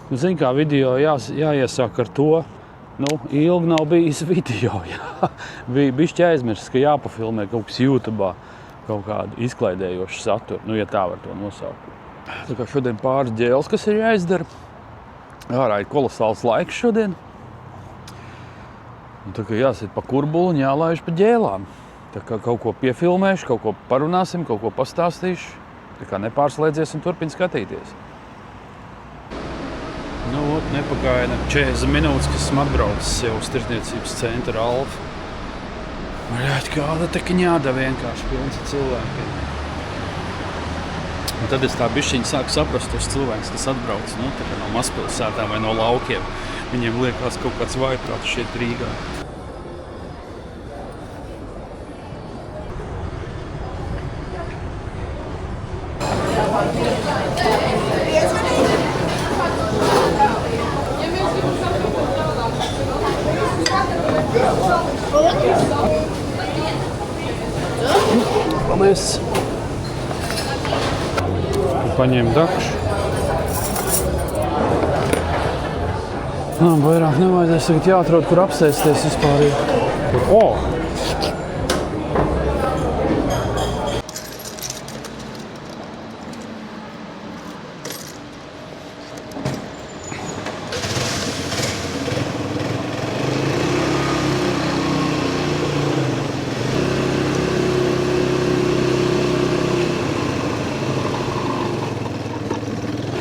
Zini, kā video jāiesāk ar to, ilgi nav bijis video, jā. Bija bišķi aizmirsts, ka jāpafilmē kaut kas YouTube, kaut kādu izklaidējošu saturu, ja tā var to nosaukt. Tā kā šodien pāris ģēles, kas ir jāizdara. Ārā ir kolosāls laiks šodien. Un tā kā jāsit pa kurbulu un jālaiž pa ģēlām. Tā kā kaut ko piefilmēšu, kaut ko parunāsim, kaut ko pastāstīšu. Tā kā nepārslēdzies un turpin skatīties. Nepagāja 40 minūtes, kas esmu atbraucis jau uz tirdzniecības centru Alfa. Vaļāt, kāda tekiņāda vienkārši pilns ar cilvēkiem. Un tad es tā bišķiņi sāku saprast tos cilvēkus, kas atbrauc tā kā no mazpilsētām vai no laukiem. Viņiem liekas kaut kāds vājprāts šeit Rīgā. Paldies! Paņēmu dakšu. Vairāk nevajadzēs tagad jāatrod, kur apsēsties vispār ir.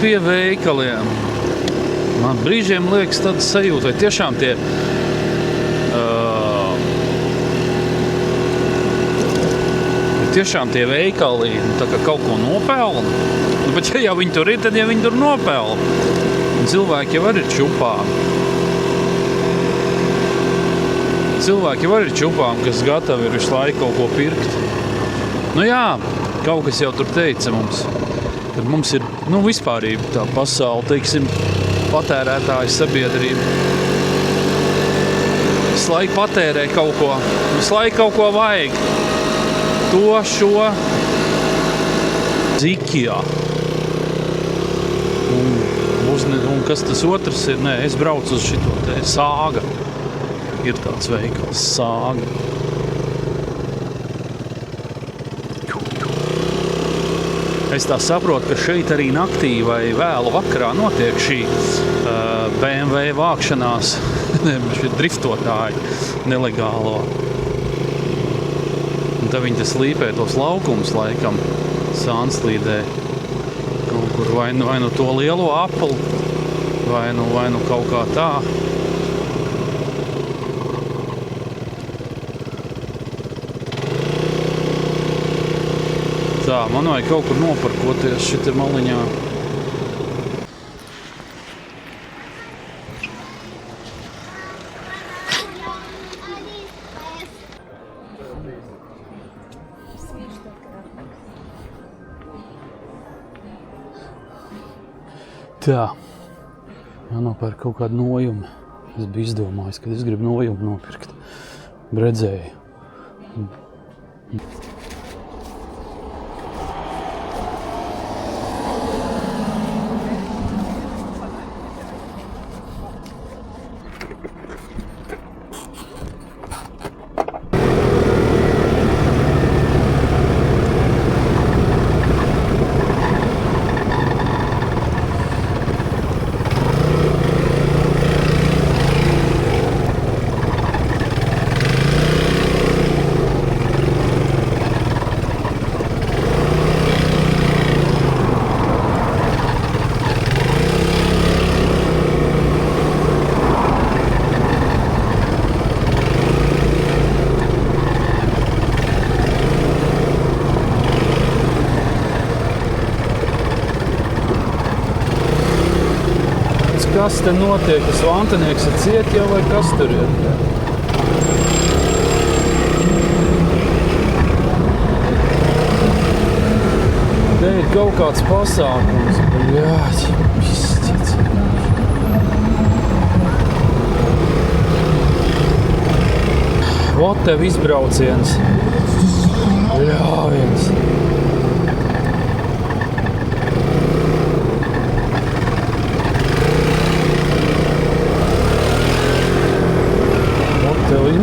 Pie veikaliem. Man brīžiem liekas tāda sajūta, vai tiešām tie veikali tā kā kaut ko nopelna. Bet ja jau viņi tur ir, tad ja viņi tur nopelna. Un cilvēki jau arī ir čupām. Cilvēki jau arī ir čupām, kas gatavi ir visu laiku kaut ko pirkt. Jā, kaut kas jau tur teica mums. Kad mums ir, vispārība tā pasaule, teiksim, patērētāju sabiedrība. Visu laiku patērē kaut ko, visu laiku kaut ko vajag. To, šo. Zikijā. Un kas tas otrs ir? Nē, es braucu uz šito te Sāga. Ir tāds veikals, Sāga. Es tā saprotu, ka šeit arī naktī vai vēlu vakarā notiek šī BMW vākšanās, šie driftotāji nelegālo. Un tad viņi slīpē tos laukumus laikam Sānslīdē. Kaut kur vai nu to lielo apli, vai nu kaut kā tā. Tā, man vajag kaut kur noparkoties šitā maliņā. Tā, jānopērk kaut kādu nojumu. Es biju izdomājis, ka es gribu nojumu nopirkt. Redzēju. Kas te notiek? Tas vantanieks ir ciet jau vai kas tur ir? Te ir kaut kāds pasākums. Bļāķi, pistīts. Vot tev izbrauciens. Bļāviens.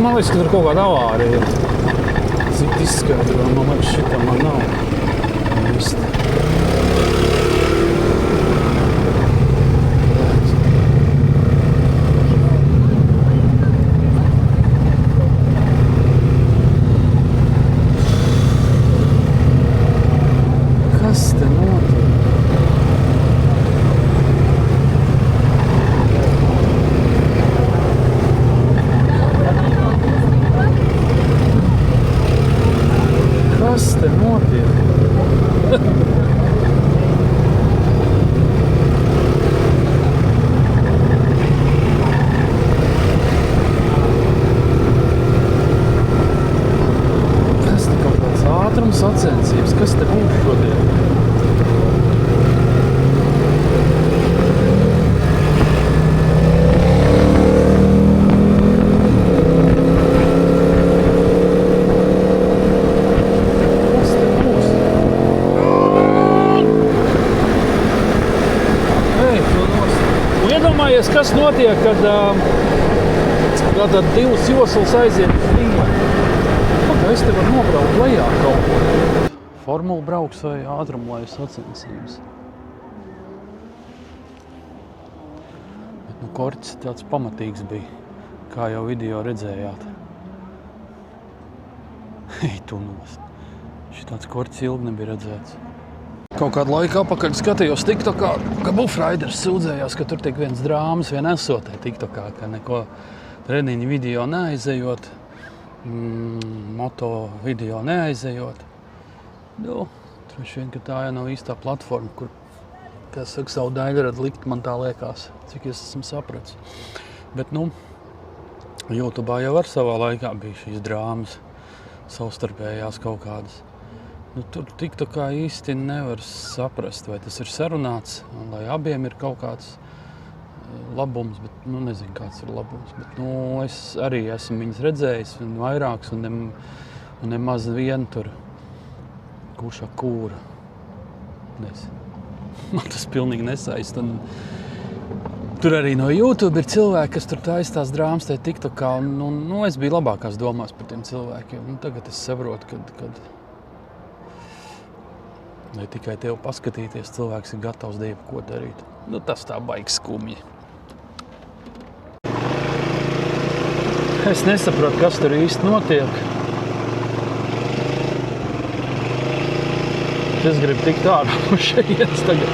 man liekas, ka tur kaut kāda avārija ir. Cik izskaidro, man liekas, šitam man nav. Vist. Kas te notiek? Kas te notiek? Kas te kaut kāds ātrums sacensības? Kas te būs šodien? Iedomājies, kas notiek, kad divas joslas aiziet uz līmeni. Es te varu nobraukt lejā kaut ko. Formula brauks vai ātrumlaivu sacensības. Bet korķis tāds pamatīgs bija, kā jau video redzējāt. Ej, tu nost. Šitāds korķis ilgi nebija redzēts. Kaut kādu laiku apakaļ skatījos TikTokā, ka Buffraiders sūdzējās, ka tur tiek viens drāmas vien esotē TikTokā, ka neko treniņu video neaizejot, moto video neaizejot. Nu, droši vien, ka tā jau nav īstā platforma, kur, kā saka, savu daļradu likt, man tā liekas, cik es esmu sapratis. Bet, nu, YouTubā jau ar savā laikā bija šīs drāmas, savstarpējās kaut kādas. Nu, tur TikTokā īsti nevar saprast, vai tas ir sarunāts, un lai abiem ir kaut kāds labums, bet, nu, nezinu, kāds ir labums. Bet, nu, es arī esmu viņas redzējis, un vairāks, un nemaz vien tur kurš ar kūra. Nezinu. Man tas pilnīgi nesaist. Un tur arī no YouTube ir cilvēki, kas tur taisa tās drāmas tajā TikTokā, un nu, es biju labākās domās par tiem cilvēkiem. Un tagad es saprotu, kad vai tikai tev paskatīties, cilvēks ir gatavs dievu ko darīt. Nu, tas tā baigs skumji. Es nesaprotu, kas tur īsti notiek. Es gribu tikt ārā no šejienes tagad.